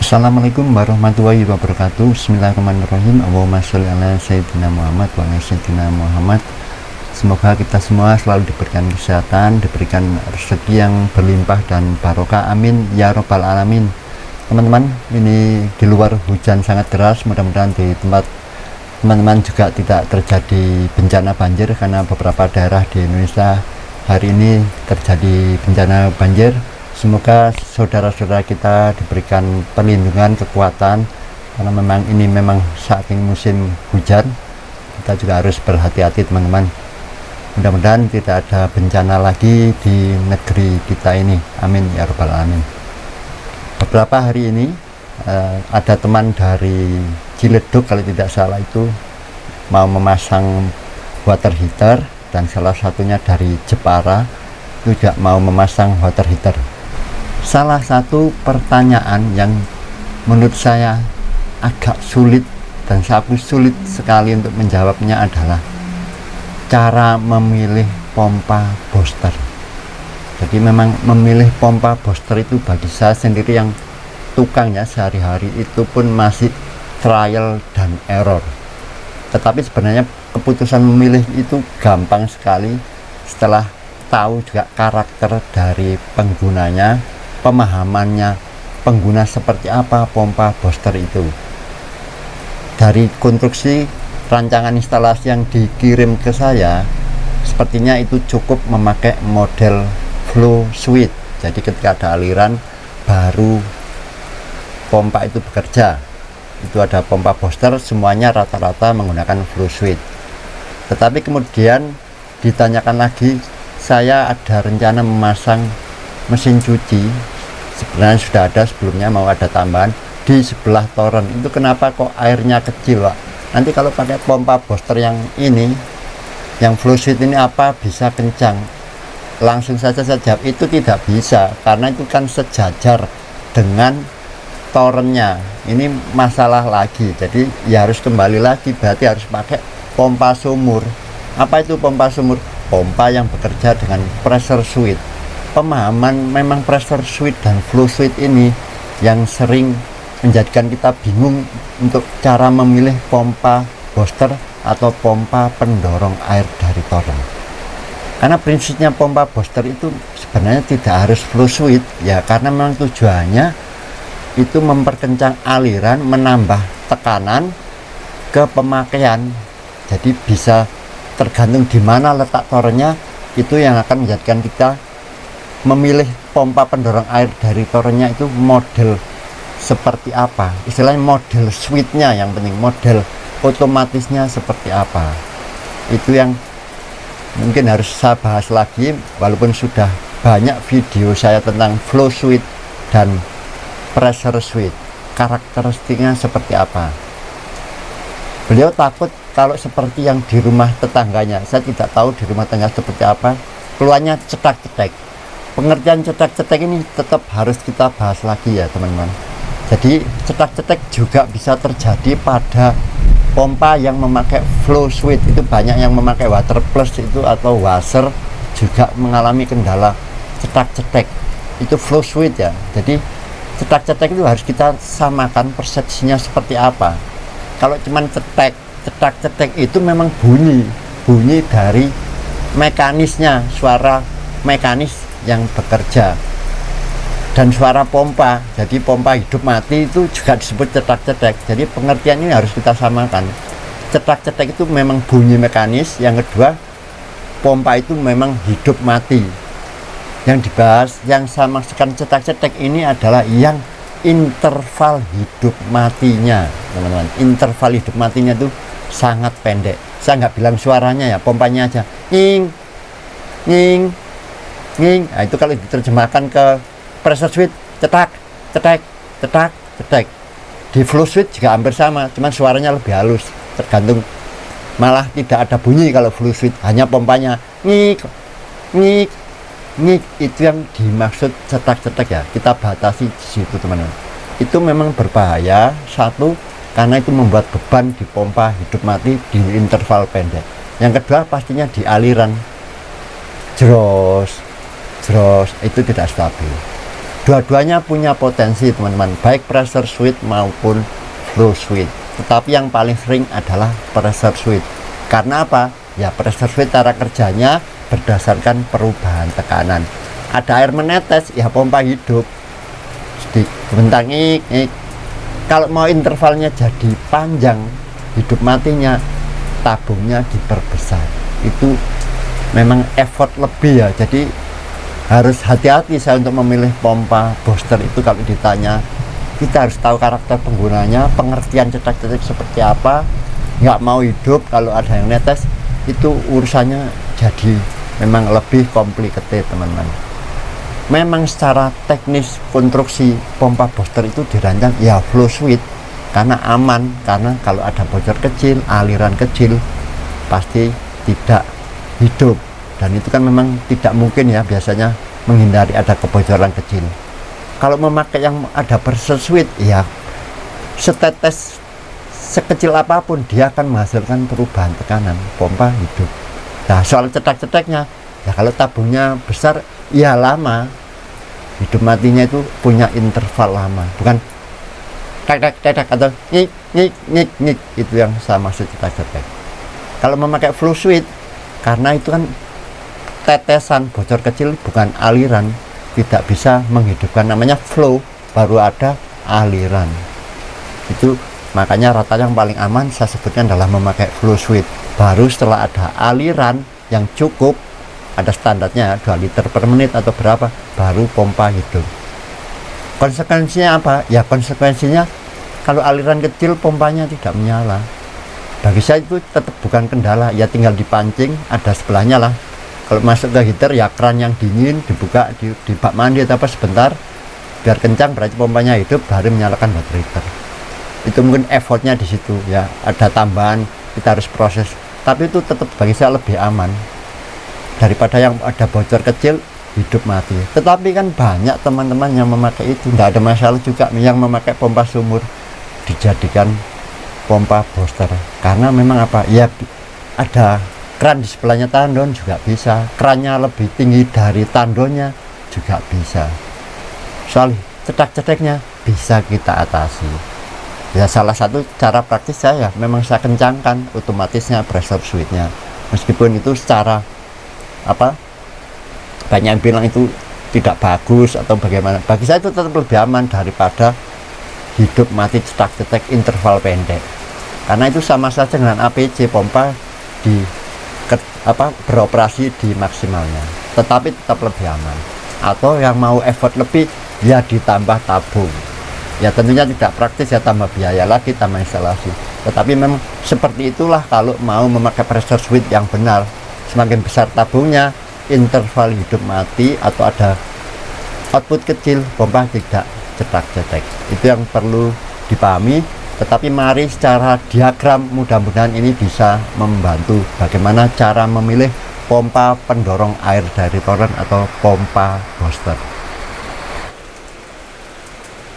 Assalamualaikum warahmatullahi wabarakatuh. Bismillahirrahmanirrahim. Allahumma sholli ala sayyidina Muhammad wa ala sayyidina Muhammad. Semoga kita semua selalu diberikan kesehatan, diberikan rezeki yang berlimpah dan barokah, amin ya robbal alamin. Teman-teman, ini di luar hujan sangat deras. Mudah-mudahan di tempat teman-teman juga tidak terjadi bencana banjir, karena beberapa daerah di Indonesia hari ini terjadi bencana banjir. Semoga saudara-saudara kita diberikan perlindungan, kekuatan, karena ini memang saking musim hujan. Kita juga harus berhati-hati, teman-teman. Mudah-mudahan tidak ada bencana lagi di negeri kita ini, amin ya robbal alamin. Beberapa hari ini ada teman dari Ciledug, kalau tidak salah itu mau memasang water heater, dan salah satunya dari Jepara itu juga mau memasang water heater. Salah satu pertanyaan yang menurut saya agak sulit dan aku sulit sekali untuk menjawabnya adalah cara memilih pompa booster. Jadi memang memilih pompa booster itu bagi saya sendiri yang tukangnya sehari-hari itu pun masih trial dan error. Tetapi sebenarnya keputusan memilih itu gampang sekali setelah tahu juga karakter dari penggunanya, pemahamannya pengguna seperti apa pompa booster itu. Dari konstruksi rancangan instalasi yang dikirim ke saya, sepertinya itu cukup memakai model flow switch. Jadi ketika ada aliran baru pompa itu bekerja. Itu ada pompa booster, semuanya rata-rata menggunakan flow switch. Tetapi kemudian ditanyakan lagi, saya ada rencana memasang mesin cuci. Sebenarnya sudah ada sebelumnya, mau ada tambahan di sebelah toren. Itu kenapa kok airnya kecil, Pak? Nanti kalau pakai pompa booster yang ini, yang flow switch ini, apa bisa kencang? Langsung saja saya jawab, itu tidak bisa, karena itu kan sejajar dengan torennya. Ini masalah lagi, jadi ya harus kembali lagi, berarti harus pakai pompa sumur. Apa itu pompa sumur? Pompa yang bekerja dengan pressure switch. Pemahaman memang pressure switch dan flow switch ini yang sering menjadikan kita bingung untuk cara memilih pompa booster atau pompa pendorong air dari toren. Karena prinsipnya pompa booster itu sebenarnya tidak harus flow switch ya, karena memang tujuannya itu memperkencang aliran, menambah tekanan ke pemakaian. Jadi bisa tergantung di mana letak torennya, itu yang akan menjadikan kita memilih pompa pendorong air dari torennya itu model seperti apa, istilahnya model switchnya, yang penting model otomatisnya seperti apa. Itu yang mungkin harus saya bahas lagi, walaupun sudah banyak video saya tentang flow switch dan pressure switch, karakteristiknya seperti apa. Beliau takut kalau seperti yang di rumah tetangganya. Saya tidak tahu di rumah tetangga seperti apa, keluarnya cetak-cetek. Pengertian cetak-cetek ini tetap harus kita bahas lagi ya, teman-teman. Jadi cetak-cetek juga bisa terjadi pada pompa yang memakai flow switch. Itu banyak yang memakai water plus itu atau washer juga mengalami kendala cetak-cetek. Itu flow switch ya. Jadi cetak-cetek itu harus kita samakan persepsinya seperti apa. Kalau cuman cetak-cetek itu memang bunyi dari mekanisnya, suara mekanis yang bekerja, dan suara pompa. Jadi pompa hidup mati itu juga disebut cetak-cetek. Jadi pengertian ini harus kita samakan. Cetak-cetek itu memang bunyi mekanis, yang kedua pompa itu memang hidup mati. Yang dibahas, yang samakan cetak-cetek ini adalah yang interval hidup matinya, teman-teman. Interval hidup matinya itu sangat pendek. Saya nggak bilang suaranya ya, pompanya aja nying nying nying. Nah, itu kalau diterjemahkan ke pressure switch, cetak cetek cetak cetek. Di flow switch juga hampir sama, cuman suaranya lebih halus, tergantung. Malah tidak ada bunyi kalau flow switch, hanya pompanya nyik nyik nyik. Itu yang dimaksud cetak-cetek ya, kita batasi di situ, teman-teman. Itu memang berbahaya, satu karena itu membuat beban di pompa hidup mati di interval pendek. Yang kedua pastinya di aliran, jeros itu tidak stabil. Dua-duanya punya potensi teman-teman, baik pressure switch maupun flow switch. Tetapi yang paling sering adalah pressure switch. Karena apa? Ya pressure switch cara kerjanya berdasarkan perubahan tekanan. Ada air menetes, ya pompa hidup. Sebentar ngik. Kalau mau intervalnya jadi panjang, hidup matinya, tabungnya diperbesar. Itu memang effort lebih ya. Jadi harus hati-hati saya untuk memilih pompa booster itu. Kalau ditanya, kita harus tahu karakter penggunanya, pengertian cetak-cetak seperti apa. Nggak mau hidup kalau ada yang netes, itu urusannya jadi memang lebih complicated teman-teman. Memang secara teknis konstruksi pompa booster itu dirancang ya flow switch karena aman, karena kalau ada bocor kecil, aliran kecil pasti tidak hidup. Dan itu kan memang tidak mungkin ya, biasanya menghindari ada kebocoran kecil. Kalau memakai yang ada pressure switch, ya setetes sekecil apapun dia akan menghasilkan perubahan tekanan, pompa hidup. Nah soal cetak-cetaknya, ya kalau tabungnya besar, ya lama. Hidup matinya itu punya interval lama, bukan tek atau nyik, itu yang saya maksud cetak-cetak. Kalau memakai flow switch, karena itu kan tetesan bocor kecil bukan aliran, tidak bisa menghidupkan, namanya flow, baru ada aliran. Itu makanya rata yang paling aman saya sebutkan adalah memakai flow switch. Baru setelah ada aliran yang cukup, ada standarnya 2 liter per menit atau berapa, baru pompa hidup. Konsekuensinya apa? Ya konsekuensinya kalau aliran kecil pompanya tidak menyala. Bagi saya itu tetap bukan kendala, ya tinggal dipancing, ada sebelahnya lah. Kalau masuk ke heater ya keran yang dingin dibuka di bak mandi atau apa sebentar biar kencang, berarti pompanya hidup, baru menyalakan water heater. Itu mungkin effortnya di situ ya, ada tambahan, kita harus proses, tapi itu tetap bagi saya lebih aman daripada yang ada bocor kecil hidup mati. Tetapi kan banyak teman-teman yang memakai itu, tidak ada masalah juga yang memakai pompa sumur dijadikan pompa booster, karena memang apa ya, ada keran di sebelahnya tandon juga bisa, kerannya lebih tinggi dari tandonnya juga bisa. Soal cetak-cetaknya bisa kita atasi. Ya salah satu cara praktis saya memang saya kencangkan otomatisnya pressure switchnya, meskipun itu secara apa banyak yang bilang itu tidak bagus atau bagaimana. Bagi saya itu tetap lebih aman daripada hidup mati cetak-cetak interval pendek, karena itu sama saja dengan APC, pompa di beroperasi di maksimalnya, tetapi tetap lebih aman. Atau yang mau effort lebih, ya ditambah tabung. Ya tentunya tidak praktis, ya tambah biaya lagi, tambah instalasi. Tetapi memang seperti itulah kalau mau memakai pressure switch yang benar. Semakin besar tabungnya, interval hidup mati atau ada output kecil, pompa tidak cetak-cetak. Itu yang perlu dipahami. Tetapi mari secara diagram, mudah-mudahan ini bisa membantu bagaimana cara memilih pompa pendorong air dari toren atau pompa booster.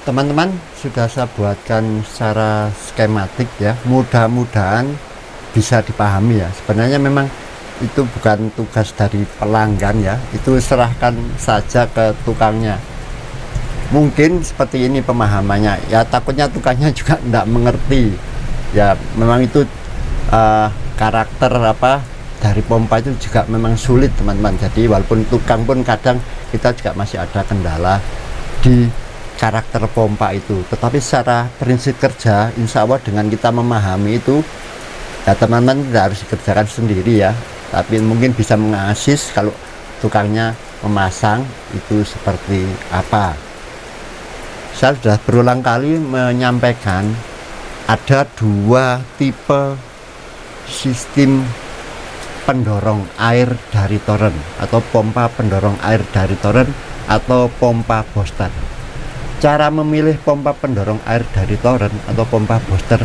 Teman-teman, sudah saya buatkan secara skematik ya, mudah-mudahan bisa dipahami ya. Sebenarnya memang itu bukan tugas dari pelanggan ya, itu serahkan saja ke tukangnya. Mungkin seperti ini pemahamannya ya, takutnya tukangnya juga tidak mengerti ya. Memang itu karakter apa dari pompa itu juga memang sulit teman-teman. Jadi walaupun tukang pun kadang kita juga masih ada kendala di karakter pompa itu, tetapi secara prinsip kerja insya Allah dengan kita memahami itu ya teman-teman tidak harus dikerjakan sendiri ya, tapi mungkin bisa mengasis kalau tukangnya memasang itu seperti apa. Saya sudah berulang kali menyampaikan ada 2 tipe sistem pendorong air dari toren atau pompa pendorong air dari toren atau pompa booster. Cara memilih pompa pendorong air dari toren atau pompa booster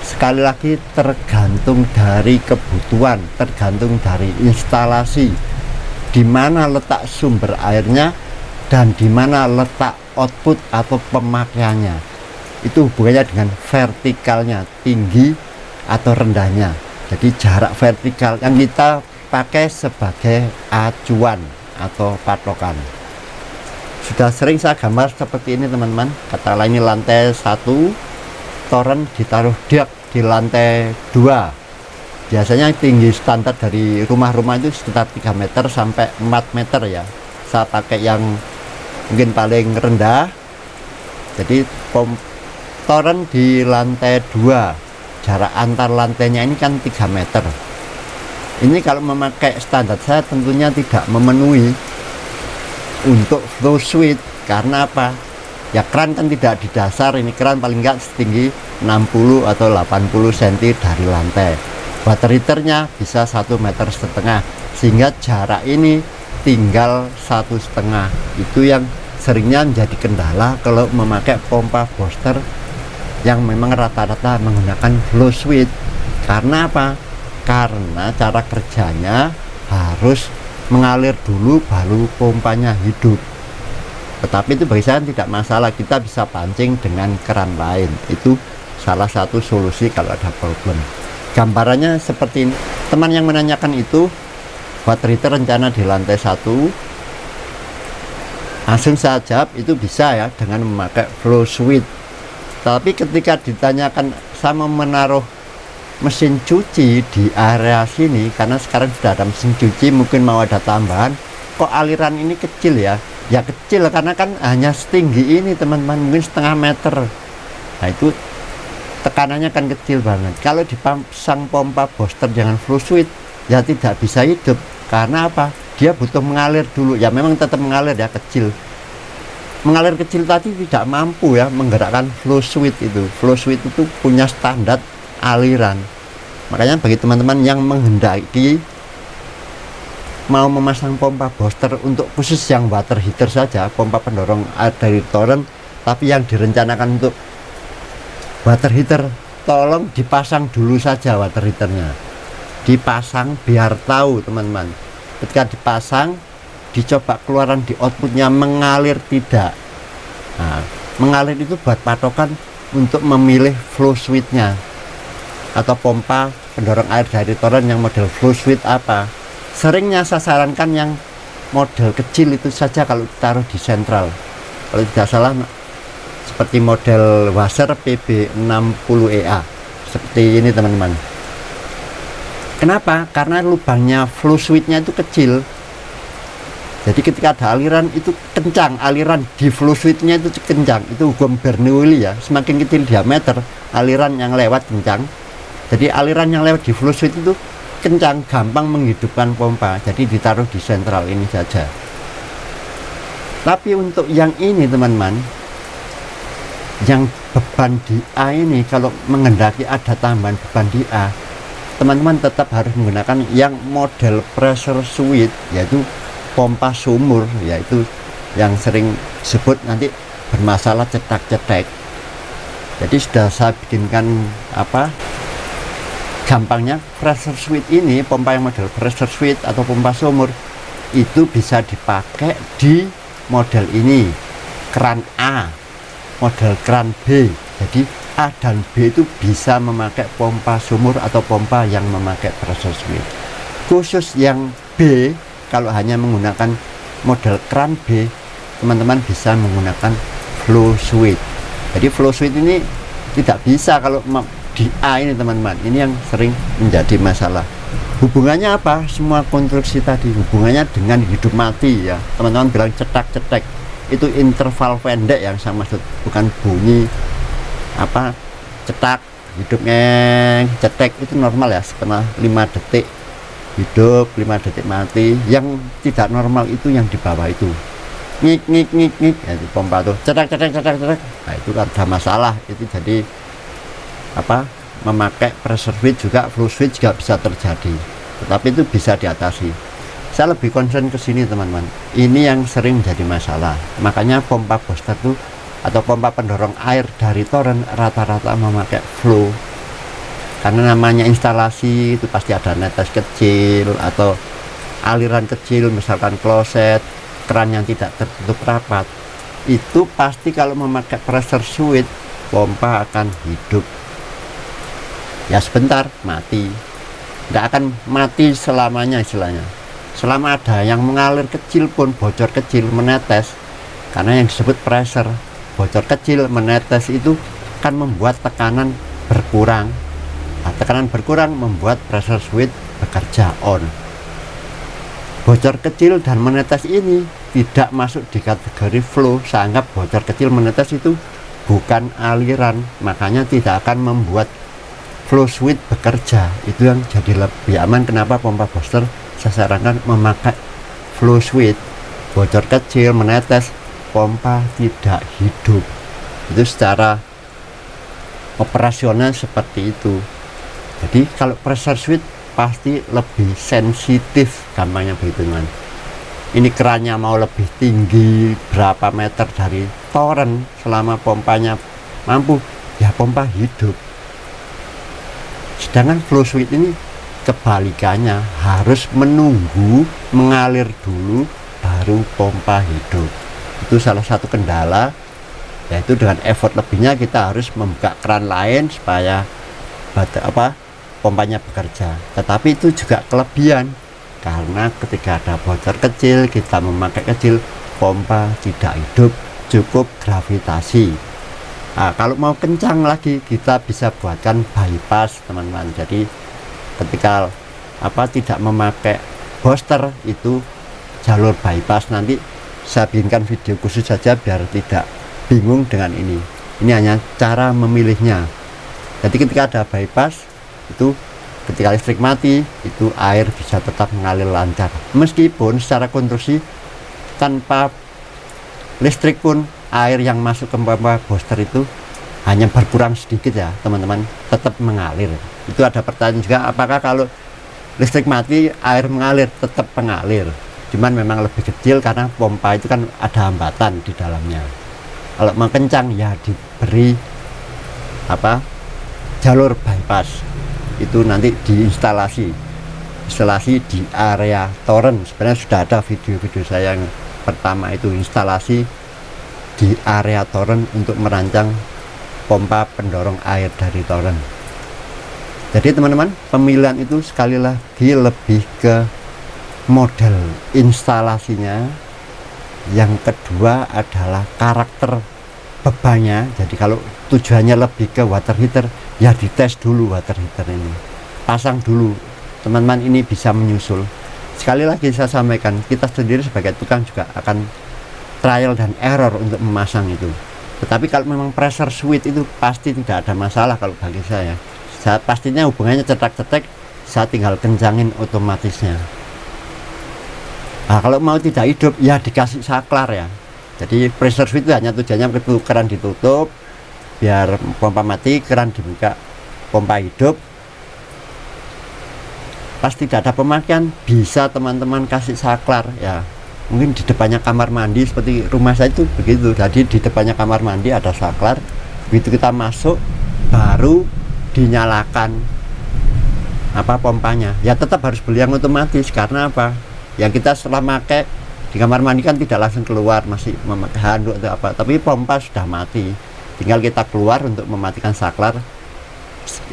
sekali lagi tergantung dari kebutuhan, tergantung dari instalasi, di mana letak sumber airnya dan di mana letak output atau pemakaiannya. Itu hubungannya dengan vertikalnya, tinggi atau rendahnya. Jadi jarak vertikal yang kita pakai sebagai acuan atau patokan. Sudah sering saya gambar seperti ini teman-teman. Katakanlah ini lantai 1, toren ditaruh di lantai 2. Biasanya tinggi standar dari rumah-rumah itu sekitar 3 meter sampai 4 meter ya. Saya pakai yang mungkin paling rendah. Jadi toren di lantai 2, jarak antar lantainya ini kan 3 meter. Ini kalau memakai standar saya tentunya tidak memenuhi untuk flow suite. Karena apa? Ya keran kan tidak di dasar, ini keran paling enggak setinggi 60 atau 80 cm dari lantai. Water heaternya bisa 1,5 meter, sehingga jarak ini tinggal 1,5. Itu yang seringnya menjadi kendala kalau memakai pompa booster yang memang rata-rata menggunakan flow suite. Karena apa? Karena cara kerjanya harus mengalir dulu baru pompanya hidup. Tetapi itu bagi saya tidak masalah, kita bisa pancing dengan keran lain. Itu salah satu solusi kalau ada problem. Gambarannya seperti ini. Teman yang menanyakan itu water heater rencana di lantai 1. Langsung saya jawab itu bisa ya dengan memakai flow suite. Tapi ketika ditanyakan sama menaruh mesin cuci di area sini, karena sekarang sudah ada mesin cuci, mungkin mau ada tambahan, kok aliran ini kecil ya? Ya kecil karena kan hanya setinggi ini teman-teman, mungkin 0,5 meter. Nah itu tekanannya kan kecil banget. Kalau dipasang pompa booster jangan flow suite ya tidak bisa hidup. Karena apa? Dia butuh mengalir dulu. Ya memang tetap mengalir ya, kecil. Mengalir kecil tadi tidak mampu ya menggerakkan flow suite itu. Flow suite itu punya standar aliran. Makanya bagi teman-teman yang menghendaki mau memasang pompa booster untuk khusus yang water heater saja, pompa pendorong air dari toren, tapi yang direncanakan untuk water heater, tolong dipasang dulu saja water heaternya. Dipasang biar tahu teman-teman. Ketika dipasang, dicoba keluaran di outputnya mengalir tidak. Nah, mengalir itu buat patokan untuk memilih flow suite-nya atau pompa pendorong air dari toren yang model flow suite apa. Seringnya saya sarankan yang model kecil itu saja kalau ditaruh di sentral. Kalau tidak salah seperti model washer PB60EA seperti ini teman-teman. Kenapa? Karena lubangnya flow suite-nya itu kecil. Jadi ketika ada aliran itu kencang, aliran di flow suite-nya itu kencang. Itu hukum Bernoulli ya, semakin kecil diameter aliran yang lewat kencang. Jadi aliran yang lewat di flow suite itu kencang, gampang menghidupkan pompa. Jadi ditaruh di sentral ini saja. Tapi untuk yang ini teman-teman, yang beban di A ini, kalau menghendaki ada tambahan beban di A, teman-teman tetap harus menggunakan yang model pressure suite, yaitu pompa sumur, yaitu yang sering disebut nanti bermasalah cetak-cetek. Jadi sudah saya bikinkan gampangnya pressure suite ini, pompa yang model pressure suite atau pompa sumur itu bisa dipakai di model ini, keran A, model keran B. Jadi A dan B itu bisa memakai pompa sumur atau pompa yang memakai pressure suite. Khusus yang B, kalau hanya menggunakan model keran B, teman-teman bisa menggunakan flow suite. Jadi flow suite ini tidak bisa kalau di A ini teman-teman. Ini yang sering menjadi masalah. Hubungannya apa? Semua konstruksi tadi hubungannya dengan hidup mati ya. Teman-teman bilang cetak-cetek, itu interval pendek yang saya maksud, bukan bunyi cetak hidupnya. Cetek itu normal ya, setelah 5 detik hidup, 5 detik mati. Yang tidak normal itu yang di bawah itu, ngik ngik ngik ngik ya, di pompa tuh cetak cetak cetak cetak. Nah itu ada masalah. Itu jadi memakai pressure suite juga, flow suite juga bisa terjadi, tetapi itu bisa diatasi. Saya lebih concern ke sini teman-teman, ini yang sering menjadi masalah. Makanya pompa booster tuh atau pompa pendorong air dari toren rata-rata memakai flow, karena namanya instalasi itu pasti ada netes kecil atau aliran kecil, misalkan kloset, keran yang tidak tertutup rapat. Itu pasti kalau memakai pressure suite, pompa akan hidup ya sebentar mati, nggak akan mati selamanya istilahnya. Selama ada yang mengalir kecil pun, bocor kecil, menetes, karena yang disebut pressure. Bocor kecil menetes itu kan membuat tekanan berkurang. Nah, tekanan berkurang membuat pressure switch bekerja on. Bocor kecil dan menetes ini tidak masuk di kategori flow. Saya anggap bocor kecil menetes itu bukan aliran, makanya tidak akan membuat flow switch bekerja. Itu yang jadi lebih aman. Kenapa pompa booster saya sarankan memakai flow switch. Bocor kecil menetes, pompa tidak hidup. Itu secara operasional seperti itu. Jadi kalau pressure switch pasti lebih sensitif, gampangnya begitu teman. Ini kerannya mau lebih tinggi berapa meter dari toren, selama pompanya mampu, ya pompa hidup. Sedangkan flow switch ini kebalikannya, harus menunggu mengalir dulu baru pompa hidup. Itu salah satu kendala, yaitu dengan effort lebihnya kita harus membuka keran lain supaya pompanya bekerja. Tetapi itu juga kelebihan, karena ketika ada bocor kecil kita memakai kecil, pompa tidak hidup, cukup gravitasi. Nah, kalau mau kencang lagi kita bisa buatkan bypass teman-teman. Jadi ketika tidak memakai booster itu jalur bypass, nanti saya bikinkan video khusus saja biar tidak bingung dengan ini. Ini hanya cara memilihnya. Jadi ketika ada bypass itu, ketika listrik mati itu air bisa tetap mengalir lancar, meskipun secara konstruksi tanpa listrik pun air yang masuk ke pompa booster itu hanya berkurang sedikit ya teman-teman, tetap mengalir. Itu ada pertanyaan juga, apakah kalau listrik mati air mengalir? Tetap mengalir, cuman memang lebih kecil karena pompa itu kan ada hambatan di dalamnya. Kalau mau kencang ya diberi jalur bypass. Itu nanti instalasi di area toren. Sebenarnya sudah ada video-video saya yang pertama itu instalasi di area toren untuk merancang pompa pendorong air dari toren. Jadi teman-teman, pemilihan itu sekali lagi lebih ke model instalasinya. Yang kedua adalah karakter bebannya. Jadi kalau tujuannya lebih ke water heater, ya dites dulu water heater ini, pasang dulu teman-teman, ini bisa menyusul. Sekali lagi saya sampaikan, kita sendiri sebagai tukang juga akan trial dan error untuk memasang itu. Tetapi kalau memang pressure switch itu pasti tidak ada masalah. Kalau bagi saya pastinya hubungannya cetak-cetek, saya tinggal kencangin otomatisnya. Nah, kalau mau tidak hidup ya dikasih saklar ya. Jadi pressure switch itu hanya tujuannya keran ditutup biar pompa mati, keran dibuka pompa hidup. Pas tidak ada pemakaian bisa teman-teman kasih saklar ya. Mungkin di depannya kamar mandi, seperti rumah saya itu begitu. Jadi di depannya kamar mandi ada saklar, begitu kita masuk baru dinyalakan pompanya. Ya tetap harus beli yang otomatis, karena ya kita setelah pakai di kamar mandi kan tidak langsung keluar, masih memakai handuk atau tapi pompa sudah mati, tinggal kita keluar untuk mematikan saklar.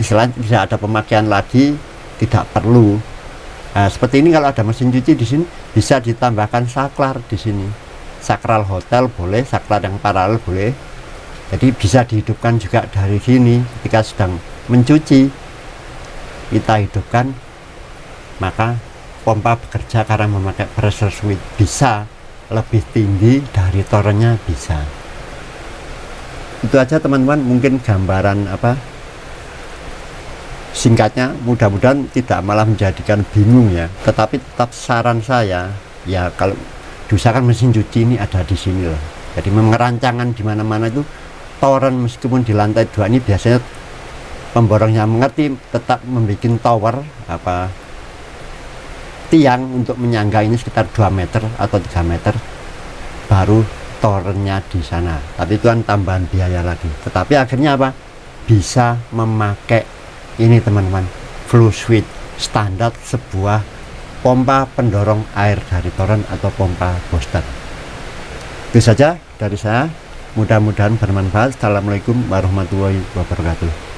Istilahnya tidak ada pemakaian lagi, tidak perlu. Nah, seperti ini kalau ada mesin cuci di sini bisa ditambahkan saklar di sini. Sakral hotel boleh, saklar yang paralel boleh. Jadi bisa dihidupkan juga dari sini. Ketika sedang mencuci kita hidupkan, maka pompa bekerja karena memakai pressure switch. Bisa lebih tinggi dari torennya, bisa. Itu aja teman-teman, mungkin gambaran singkatnya, mudah-mudahan tidak malah menjadikan bingung ya. Tetapi tetap saran saya ya, kalau diusahakan mesin cuci ini ada di sini loh. Jadi memang rancangan di mana-mana itu toren, meskipun di lantai 2 ini biasanya pemborongnya mengerti, tetap membuat tower tiang untuk menyangga ini sekitar 2 meter atau 3 meter baru torennya di sana. Tapi itu kan tambahan biaya lagi. Tetapi akhirnya bisa memakai ini teman-teman, flow switch standar sebuah pompa pendorong air dari toren atau pompa booster. Itu saja dari saya, mudah-mudahan bermanfaat. Assalamualaikum warahmatullahi wabarakatuh.